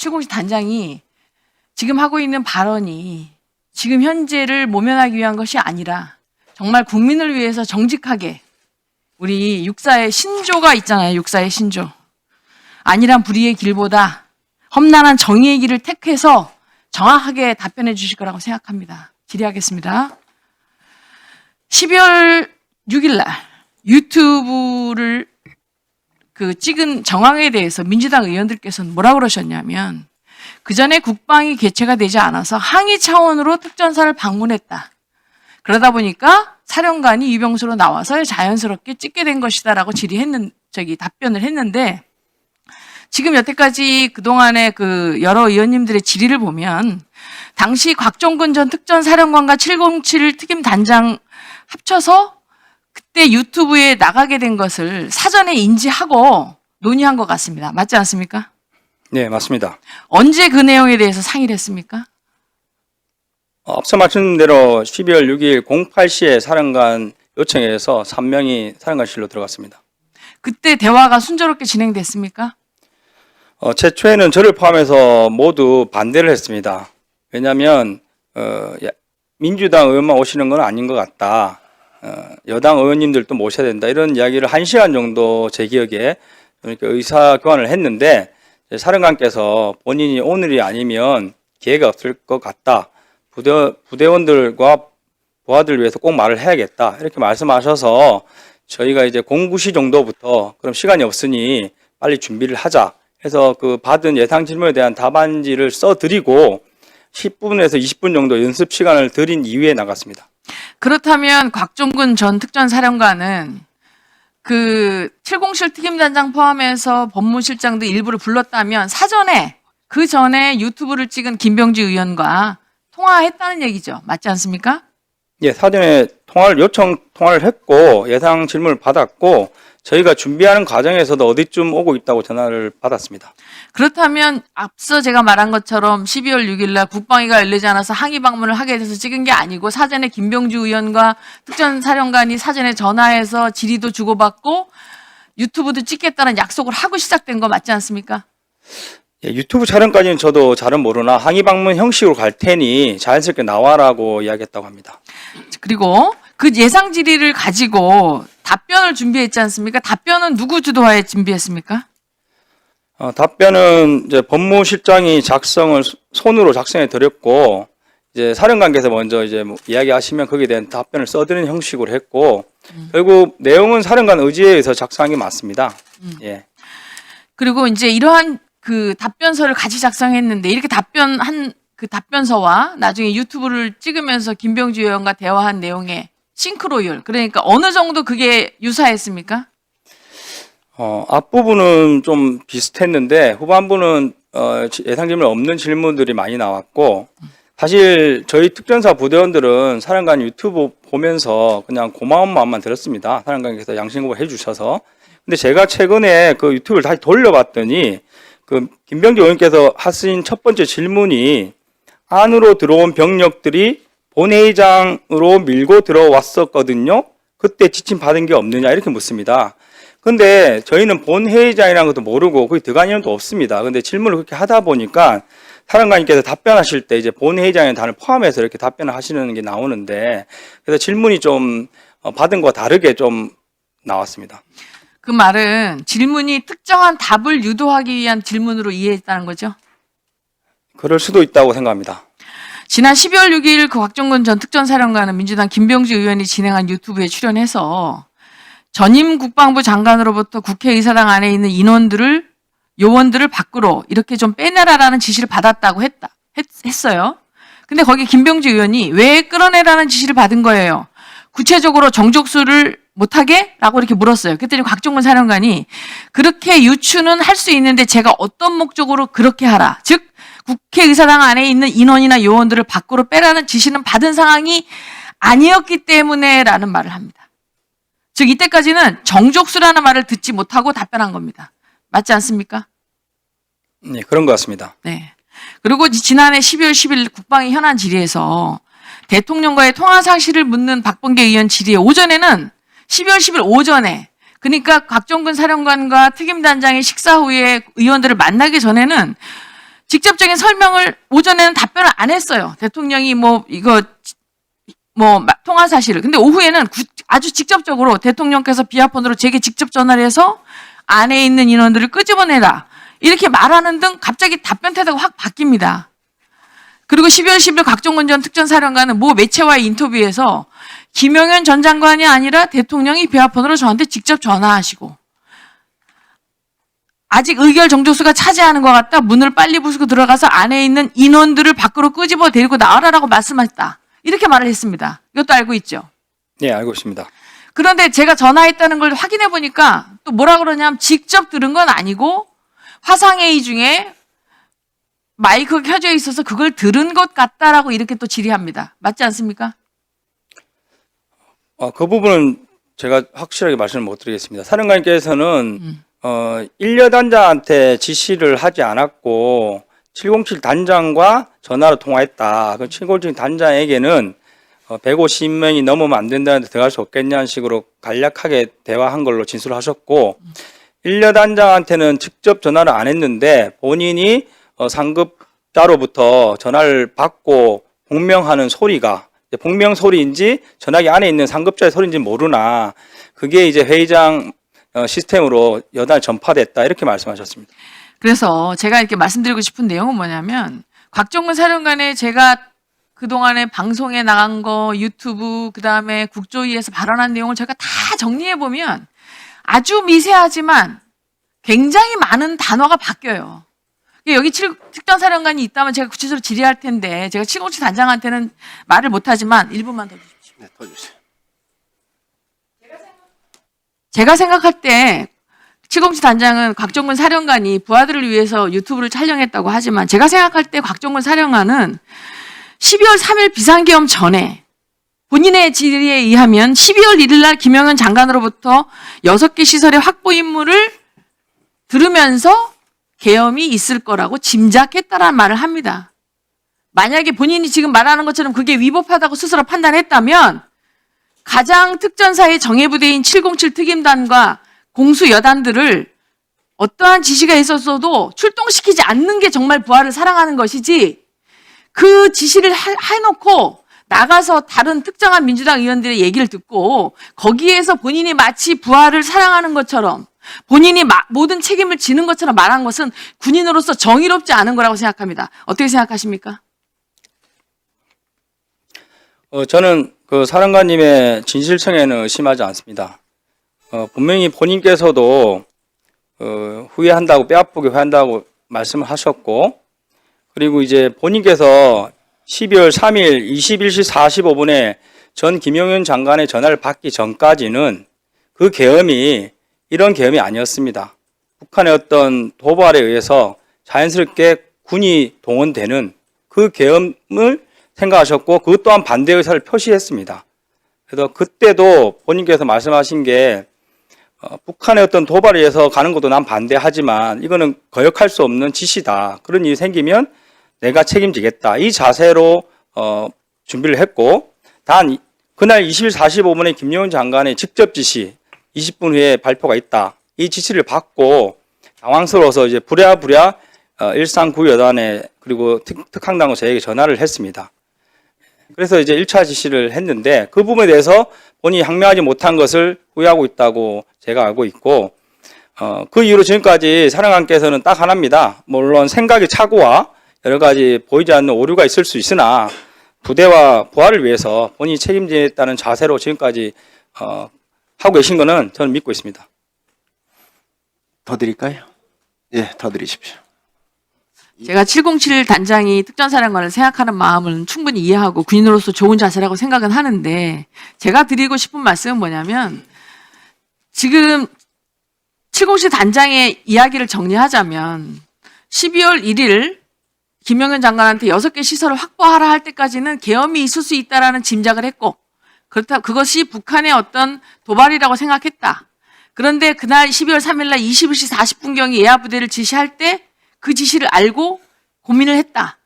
707 단장이 지금 하고 있는 발언이 지금 현재를 모면하기 위한 것이 아니라 정말 국민을 위해서 정직하게 우리 육사의 신조가 있잖아요. 육사의 신조. 안일한 불의의 길보다 험난한 정의의 길을 택해서 정확하게 답변해 주실 거라고 생각합니다. 질의하겠습니다. 12월 6일 날 유튜브를 찍은 정황에 대해서 민주당 의원들께서는 뭐라고 그러셨냐면 그 전에 국방이 개최가 되지 않아서 항의 차원으로 특전사를 방문했다. 그러다 보니까 사령관이 유병수로 나와서 자연스럽게 찍게 된 것이다라고 답변을 했는데 지금 여태까지 그동안의 여러 의원님들의 질의를 보면 당시 곽종근 전 특전사령관과 707 특임 단장 합쳐서 그때 유튜브에 나가게 된 것을 사전에 인지하고 논의한 것 같습니다. 맞지 않습니까? 네, 맞습니다. 언제 그 내용에 대해서 상의를 했습니까? 앞서 말씀드린 대로 12월 6일 08시에 사령관 요청에서 3명이 사령관실로 들어갔습니다. 그때 대화가 순조롭게 진행됐습니까? 최초에는 저를 포함해서 모두 반대를 했습니다. 왜냐하면 민주당 의원만 오시는 건 아닌 것 같다. 여당 의원님들도 모셔야 된다. 이런 이야기를 1시간 정도 제 기억에 이렇게 의사 교환을 했는데 사령관께서 본인이 오늘이 아니면 기회가 없을 것 같다. 부대원들과 부하들을 위해서 꼭 말을 해야겠다. 이렇게 말씀하셔서 저희가 이제 09시 정도부터 그럼 시간이 없으니 빨리 준비를 하자 해서 받은 예상 질문에 대한 답안지를 써드리고 10분에서 20분 정도 연습 시간을 드린 이후에 나갔습니다. 그렇다면 곽종근 전 특전사령관은 707 특임단장 포함해서 법무실장도 일부를 불렀다면 그 전에 유튜브를 찍은 김병지 의원과 통화했다는 얘기죠. 맞지 않습니까? 예, 사전에 통화를 했고 예상 질문을 받았고 저희가 준비하는 과정에서도 어디쯤 오고 있다고 전화를 받았습니다. 그렇다면 앞서 제가 말한 것처럼 12월 6일 날 국방위가 열리지 않아서 항의 방문을 하게 돼서 찍은 게 아니고 사전에 김병주 의원과 특전사령관이 사전에 전화해서 질의도 주고받고 유튜브도 찍겠다는 약속을 하고 시작된 거 맞지 않습니까? 예, 유튜브 촬영까지는 저도 잘은 모르나 항의 방문 형식으로 갈 테니 자연스럽게 나와라고 이야기했다고 합니다. 그리고 그 예상 질의를 가지고 답변을 준비했지 않습니까? 답변은 누구 주도하에 준비했습니까? 답변은 이제 법무실장이 손으로 작성해 드렸고 이제 사령관께서 먼저 이제 이야기하시면 거기에 대한 답변을 써드리는 형식으로 했고 결국 내용은 사령관 의지에 의해서 작성한 게 맞습니다. 예. 그리고 이제 이러한 답변서를 같이 작성했는데 이렇게 답변한 답변서와 나중에 유튜브를 찍으면서 김병주 의원과 대화한 내용의 싱크로율, 그러니까 어느 정도 그게 유사했습니까? 앞부분은 좀 비슷했는데 후반부는 예상 질문 없는 질문들이 많이 나왔고 사실 저희 특전사 부대원들은 사령관 유튜브 보면서 그냥 고마운 마음만 들었습니다. 사령관께서 양심고를 해주셔서. 근데 제가 최근에 그 유튜브를 다시 돌려봤더니 김병주 의원께서 하신 첫 번째 질문이 안으로 들어온 병력들이 본회의장으로 밀고 들어왔었거든요. 그때 지침 받은 게 없느냐 이렇게 묻습니다. 근데 저희는 본회의장이라는 것도 모르고 거기 들어간 인원도 없습니다. 근데 질문을 그렇게 하다 보니까 사령관님께서 답변하실 때 이제 본회의장의 단을 포함해서 이렇게 답변을 하시는 게 나오는데 그래서 질문이 좀 받은 거와 다르게 좀 나왔습니다. 그 말은 질문이 특정한 답을 유도하기 위한 질문으로 이해했다는 거죠? 그럴 수도 있다고 생각합니다. 지난 12월 6일 곽종근 전 특전사령관은 민주당 김병주 의원이 진행한 유튜브에 출연해서 전임 국방부 장관으로부터 국회의사당 안에 있는 요원들을 밖으로 이렇게 좀 빼내라라는 지시를 받았다고 했어요. 근데 거기 김병주 의원이 왜 끌어내라는 지시를 받은 거예요? 구체적으로 정족수를 못하게? 라고 이렇게 물었어요. 그랬더니 곽종근 사령관이 그렇게 유추는 할 수 있는데 제가 어떤 목적으로 그렇게 하라. 즉 국회의사당 안에 있는 인원이나 요원들을 밖으로 빼라는 지시는 받은 상황이 아니었기 때문에 라는 말을 합니다. 즉 이때까지는 정족수라는 말을 듣지 못하고 답변한 겁니다. 맞지 않습니까? 네, 그런 것 같습니다. 네. 그리고 지난해 12월 10일 국방위 현안 질의에서 대통령과의 통화 사실을 묻는 박범계 의원 질의에 오전에는 12월 10일 오전에 그러니까 곽종근 사령관과 특임단장의 식사 후에 의원들을 만나기 전에는 직접적인 설명을 오전에는 답변을 안 했어요. 대통령이 통화 사실을. 근데 오후에는 아주 직접적으로 대통령께서 비아폰으로 제게 직접 전화를 해서 안에 있는 인원들을 끄집어내라. 이렇게 말하는 등 갑자기 답변 태도가 확 바뀝니다. 그리고 12월 10일 곽종근 전 특전사령관은 모 매체와의 인터뷰에서 김용현 전 장관이 아니라 대통령이 비아폰으로 저한테 직접 전화하시고 아직 의결 정족수가 차지하는 것 같다. 문을 빨리 부수고 들어가서 안에 있는 인원들을 밖으로 끄집어 데리고 나와라라고 말씀했다. 이렇게 말을 했습니다. 이것도 알고 있죠? 네, 알고 있습니다. 그런데 제가 전화했다는 걸 확인해 보니까 또 뭐라 그러냐면 직접 들은 건 아니고 화상회의 중에 마이크가 켜져 있어서 그걸 들은 것 같다라고 이렇게 또 질의합니다. 맞지 않습니까? 그 부분은 제가 확실하게 말씀을 못 드리겠습니다. 사령관께서는 1려 단장한테 지시를 하지 않았고 707 단장과 전화로 통화했다. 그 707 단장에게는 150명이 넘으면 안 된다는데 들어갈 수 없겠냐는 식으로 간략하게 대화한 걸로 진술하셨고 1려 단장한테는 직접 전화를 안 했는데 본인이 상급자로부터 전화를 받고 복명하는 소리가 복명 소리인지 전화기 안에 있는 상급자의 소리인지 모르나 그게 이제 회의장 시스템으로 여단 전파됐다 이렇게 말씀하셨습니다. 그래서 제가 이렇게 말씀드리고 싶은 내용은 뭐냐면 곽종근 사령관의 제가 그동안에 방송에 나간 거 유튜브 그다음에 국조위에서 발언한 내용을 제가 다 정리해 보면 아주 미세하지만 굉장히 많은 단어가 바뀌어요. 여기 특전사령관이 있다면 제가 구체적으로 질의할 텐데 제가 707 단장한테는 말을 못하지만 1분만 더 주십시오. 네, 더 주세요. 제가 생각할 때 707 단장은 곽종근 사령관이 부하들을 위해서 유튜브를 촬영했다고 하지만 제가 생각할 때 곽종근 사령관은 12월 3일 비상계엄 전에 본인의 질의에 의하면 12월 1일 날 김영현 장관으로부터 6개 시설의 확보 임무를 들으면서 계엄이 있을 거라고 짐작했다라는 말을 합니다. 만약에 본인이 지금 말하는 것처럼 그게 위법하다고 스스로 판단했다면 가장 특전사의 정예부대인 707 특임단과 공수 여단들을 어떠한 지시가 있었어도 출동시키지 않는 게 정말 부하를 사랑하는 것이지 그 지시를 해놓고 나가서 다른 특정한 민주당 의원들의 얘기를 듣고 거기에서 본인이 마치 부하를 사랑하는 것처럼 본인이 모든 책임을 지는 것처럼 말한 것은 군인으로서 정의롭지 않은 거라고 생각합니다. 어떻게 생각하십니까? 저는 그 사령관님의 진실성에는 의심하지 않습니다. 분명히 본인께서도 후회한다고 뼈아프게 후회한다고 말씀을 하셨고 그리고 이제 본인께서 12월 3일 21시 45분에 전 김용현 장관의 전화를 받기 전까지는 그 계엄이 이런 계엄이 아니었습니다. 북한의 어떤 도발에 의해서 자연스럽게 군이 동원되는 그 계엄을 생각하셨고 그것 또한 반대 의사를 표시했습니다. 그래서 그때도 본인께서 말씀하신 게 북한의 어떤 도발에 의해서 가는 것도 난 반대하지만 이거는 거역할 수 없는 지시다. 그런 일이 생기면 내가 책임지겠다. 이 자세로 준비를 했고 단 그날 20일 45분에 김용현 장관의 직접 지시 20분 후에 발표가 있다. 이 지시를 받고 당황스러워서 이제 부랴부랴 일상구여단에 그리고 특항당국 저에게 전화를 했습니다. 그래서 이제 1차 지시를 했는데 그 부분에 대해서 본인이 항명하지 못한 것을 후회하고 있다고 제가 알고 있고 그 이후로 지금까지 사령관께서는 딱 하나입니다. 물론 생각의 착오와 여러 가지 보이지 않는 오류가 있을 수 있으나 부대와 부하를 위해서 본인이 책임지겠다는 자세로 지금까지 하고 계신 거는 저는 믿고 있습니다. 더 드릴까요? 예, 더 드리십시오. 제가 707 단장이 특전사령관을 생각하는 마음은 충분히 이해하고 군인으로서 좋은 자세라고 생각은 하는데 제가 드리고 싶은 말씀은 뭐냐면 지금 707 단장의 이야기를 정리하자면 12월 1일 김영현 장관한테 6개 시설을 확보하라 할 때까지는 계엄이 있을 수 있다라는 짐작을 했고 그것이 북한의 어떤 도발이라고 생각했다. 그런데 그날 12월 3일 날 21시 40분경에 예하부대를 지시할 때 그 지시를 알고 고민을 했다.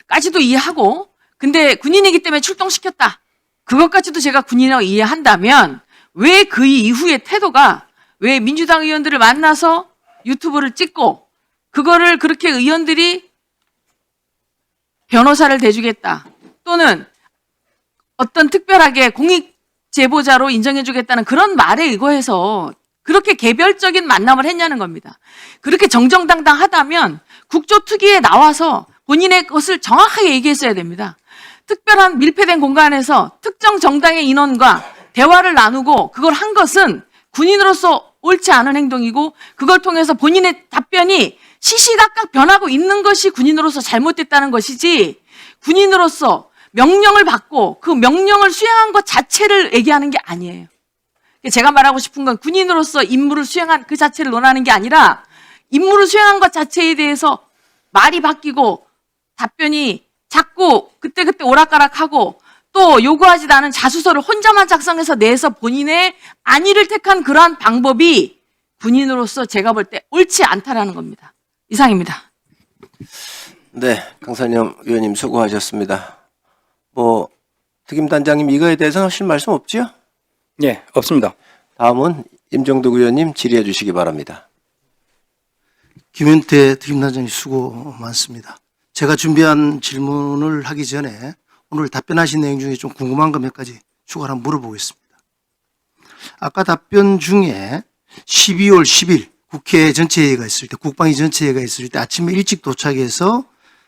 까지도 이해하고 근데 군인이기 때문에 출동시켰다. 그것까지도 제가 군인이라고 이해한다면 왜 그 이후의 태도가 왜 민주당 의원들을 만나서 유튜브를 찍고 그거를 그렇게 의원들이 변호사를 대주겠다 또는 어떤 특별하게 공익 제보자로 인정해주겠다는 그런 말에 의거해서 그렇게 개별적인 만남을 했냐는 겁니다. 그렇게 정정당당하다면 국조특위에 나와서 본인의 것을 정확하게 얘기했어야 됩니다. 특별한 밀폐된 공간에서 특정 정당의 인원과 대화를 나누고 그걸 한 것은 군인으로서 옳지 않은 행동이고 그걸 통해서 본인의 답변이 시시각각 변하고 있는 것이 군인으로서 잘못됐다는 것이지 군인으로서 명령을 받고 그 명령을 수행한 것 자체를 얘기하는 게 아니에요. 제가 말하고 싶은 건 군인으로서 임무를 수행한 그 자체를 논하는 게 아니라 임무를 수행한 것 자체에 대해서 말이 바뀌고 답변이 자꾸 그때그때 오락가락하고 또 요구하지도 않은 자수서를 혼자만 작성해서 내서 본인의 안위를 택한 그러한 방법이 군인으로서 제가 볼 때 옳지 않다라는 겁니다. 이상입니다. 네, 강산영 의원님 수고하셨습니다. 뭐 특임단장님 이거에 대해서는 하실 말씀 없지요? 예, 없습니다. 다음은 임종덕 의원님 질의해 주시기 바랍니다. 김현태 특임단장님 수고 많습니다. 제가 준비한 질문을 하기 전에 오늘 답변하신 내용 중에 좀 궁금한 것 몇 가지 추가로 한번 물어보겠습니다. 아까 답변 중에 12월 10일 국회 전체회의가 있을 때, 국방위 전체회의가 있을 때 아침에 일찍 도착해서